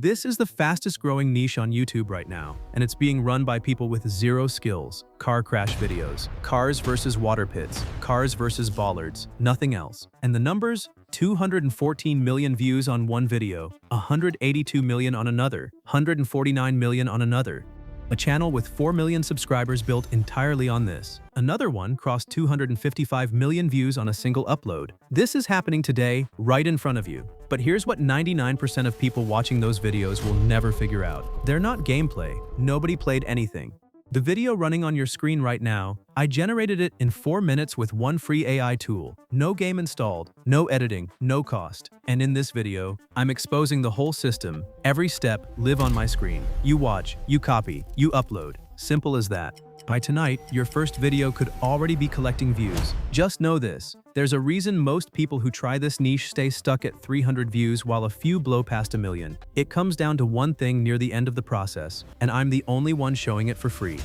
This is the fastest growing niche on YouTube right now, and it's being run by people with zero skills. Car crash videos, cars versus water pits, cars versus bollards, nothing else. And the numbers? 214 million views on one video, 182 million on another, 149 million on another. A channel with 4 million subscribers built entirely on this. Another one crossed 255 million views on a single upload. This is happening today, right in front of you. But here's what 99% of people watching those videos will never figure out. They're not gameplay. Nobody played anything. The video running on your screen right now, I generated it in 4 minutes with one free AI tool. No game installed, no editing, no cost. And in this video, I'm exposing the whole system, every step live on my screen. You watch, you copy, you upload. Simple as that. By tonight, your first video could already be collecting views. Just know this, there's a reason most people who try this niche stay stuck at 300 views while a few blow past 1 million. It comes down to one thing near the end of the process, and I'm the only one showing it for free.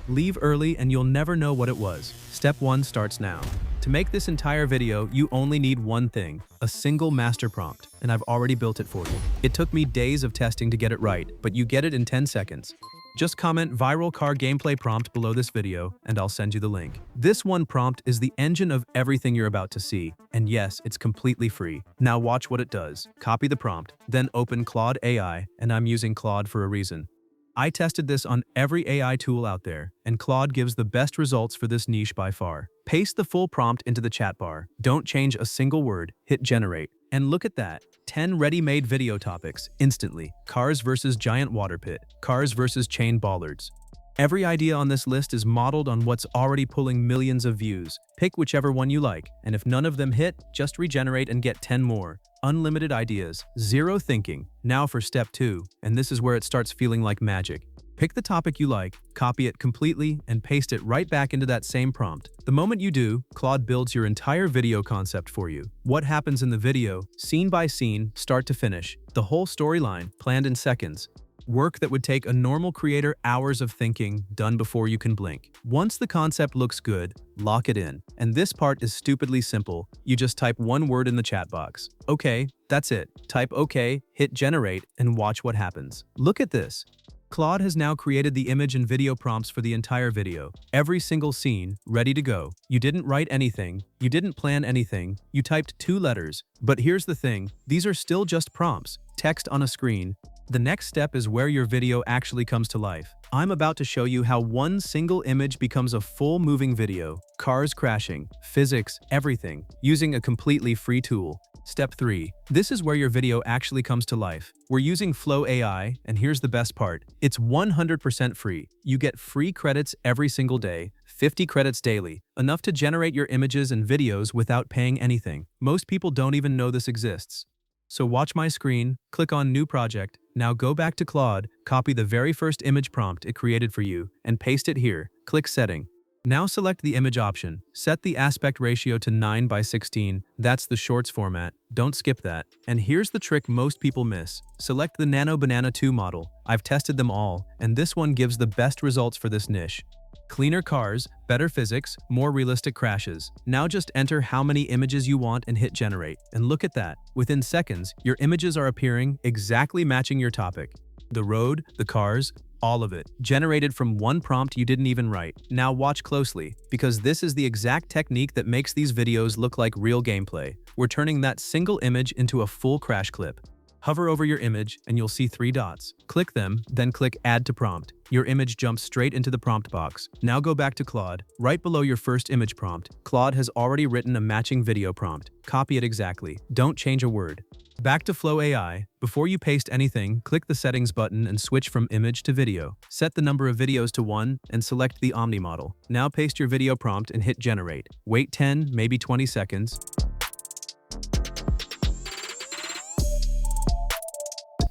Leave early and you'll never know what it was. Step 1 starts now. To make this entire video, you only need one thing, a single master prompt, and I've already built it for you. It took me days of testing to get it right, but you get it in 10 seconds. Just comment viral car gameplay prompt below this video and I'll send you the link. This one prompt is the engine of everything you're about to see. And yes, it's completely free. Now watch what it does. Copy the prompt, then open Claude AI, and I'm using Claude for a reason. I tested this on every AI tool out there, and Claude gives the best results for this niche by far. Paste the full prompt into the chat bar. Don't change a single word. Hit generate. And look at that. 10 ready-made video topics, instantly. Cars versus giant water pit. Cars versus chain bollards. Every idea on this list is modeled on what's already pulling millions of views. Pick whichever one you like, and if none of them hit, just regenerate and get 10 more. Unlimited ideas, zero thinking. Now for step 2, and this is where it starts feeling like magic. Pick the topic you like, copy it completely, and paste it right back into that same prompt. The moment you do, Claude builds your entire video concept for you. What happens in the video, scene by scene, start to finish. The whole storyline, planned in seconds. Work that would take a normal creator hours of thinking, done before you can blink. Once the concept looks good, lock it in. And this part is stupidly simple. You just type one word in the chat box. Okay, that's it. Type OK, hit generate, and watch what happens. Look at this. Claude has now created the image and video prompts for the entire video. Every single scene, ready to go. You didn't write anything. You didn't plan anything. You typed 2 letters. But here's the thing, these are still just prompts, text on a screen. The next step is where your video actually comes to life. I'm about to show you how one single image becomes a full moving video. Cars crashing, physics, everything, using a completely free tool. Step 3. This is where your video actually comes to life. We're using Flow AI, and here's the best part. It's 100% free. You get free credits every single day, 50 credits daily, enough to generate your images and videos without paying anything. Most people don't even know this exists. So watch my screen, click on New Project, now go back to Claude, copy the very first image prompt it created for you, and paste it here. Click Setting. Now select the image option. Set the aspect ratio to 9:16. That's the shorts format. Don't skip that. And here's the trick most people miss. Select the Nano Banana 2 model. I've tested them all, and this one gives the best results for this niche. Cleaner cars, better physics, more realistic crashes. Now just enter how many images you want and hit generate. And look at that. Within seconds, your images are appearing, exactly matching your topic. The road, the cars, all of it, generated from one prompt you didn't even write. Now watch closely, because this is the exact technique that makes these videos look like real gameplay. We're turning that single image into a full crash clip. Hover over your image and you'll see 3 dots. Click them, then click Add to Prompt. Your image jumps straight into the prompt box. Now go back to Claude. Right below your first image prompt, Claude has already written a matching video prompt. Copy it exactly. Don't change a word. Back to Flow AI. Before you paste anything, click the Settings button and switch from image to video. Set the number of videos to 1 and select the Omni model. Now paste your video prompt and hit generate. Wait 10, maybe 20 seconds.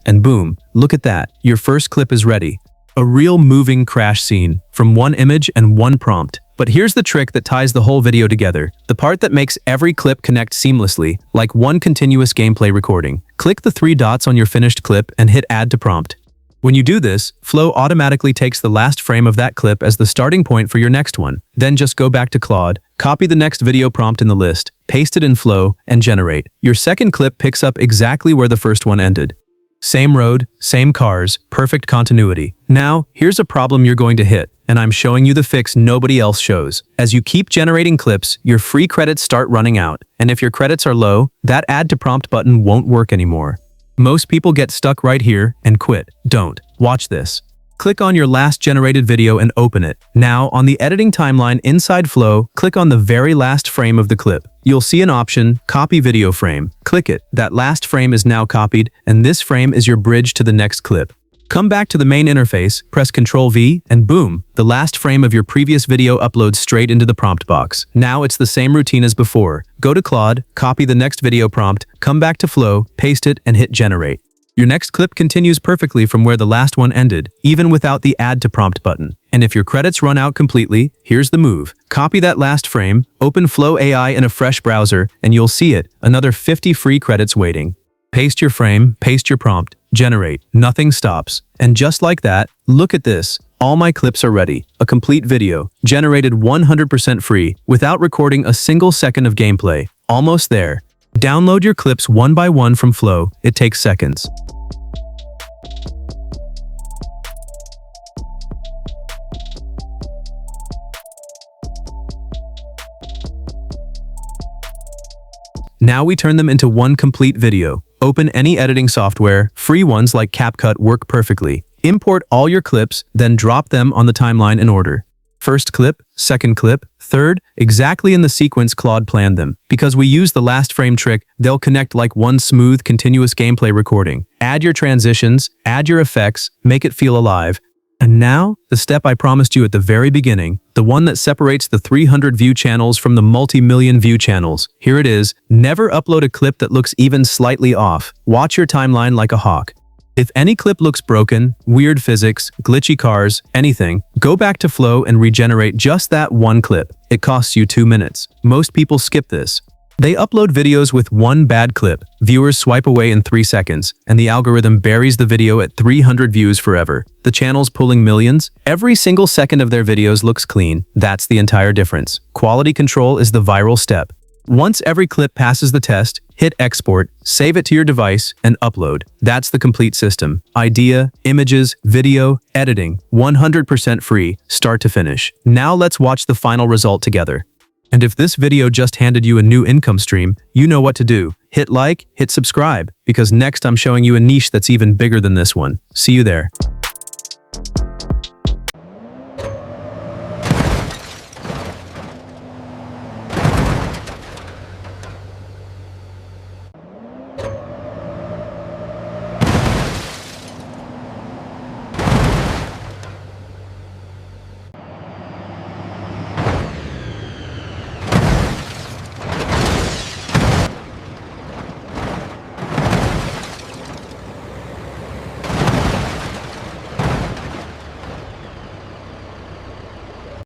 And boom, look at that. Your first clip is ready. A real moving crash scene from one image and one prompt. But here's the trick that ties the whole video together. The part that makes every clip connect seamlessly, like one continuous gameplay recording. Click the 3 dots on your finished clip and hit Add to Prompt. When you do this, Flow automatically takes the last frame of that clip as the starting point for your next one. Then just go back to Claude, copy the next video prompt in the list, paste it in Flow, and generate. Your second clip picks up exactly where the first one ended. Same road, same cars, perfect continuity. Now, here's a problem you're going to hit, and I'm showing you the fix nobody else shows. As you keep generating clips, your free credits start running out, and if your credits are low, that add to prompt button won't work anymore. Most people get stuck right here and quit. Don't. Watch this. Click on your last generated video and open it. Now, on the editing timeline inside Flow, click on the very last frame of the clip. You'll see an option, Copy Video Frame. Click it. That last frame is now copied, and this frame is your bridge to the next clip. Come back to the main interface, press Ctrl-V, and boom, the last frame of your previous video uploads straight into the prompt box. Now it's the same routine as before. Go to Claude, copy the next video prompt, come back to Flow, paste it, and hit Generate. Your next clip continues perfectly from where the last one ended, even without the Add to Prompt button. And if your credits run out completely, here's the move. Copy that last frame, open Flow AI in a fresh browser, and you'll see it, another 50 free credits waiting. Paste your frame, paste your prompt, generate, nothing stops. And just like that, look at this. All my clips are ready. A complete video, generated 100% free, without recording a single second of gameplay. Almost there. Download your clips one by one from Flow. It takes seconds. Now we turn them into one complete video. Open any editing software. Free ones like CapCut work perfectly. Import all your clips, then drop them on the timeline in order. First clip, second clip, third, exactly in the sequence Claude planned them. Because we use the last frame trick, they'll connect like one smooth, continuous gameplay recording. Add your transitions, add your effects, make it feel alive. And now, the step I promised you at the very beginning, the one that separates the 300 view channels from the multi-million view channels. Here it is. Never upload a clip that looks even slightly off. Watch your timeline like a hawk. If any clip looks broken, weird physics, glitchy cars, anything, go back to Flow and regenerate just that one clip. It costs you 2 minutes. Most people skip this. They upload videos with one bad clip. Viewers swipe away in 3 seconds, and the algorithm buries the video at 300 views forever. The channel's pulling millions. Every single second of their videos looks clean. That's the entire difference. Quality control is the viral step. Once every clip passes the test, hit export, save it to your device, and upload. That's the complete system. Idea, images, video, editing, 100% free, start to finish. Now let's watch the final result together. And if this video just handed you a new income stream, you know what to do. Hit like, hit subscribe, because next I'm showing you a niche that's even bigger than this one. See you there.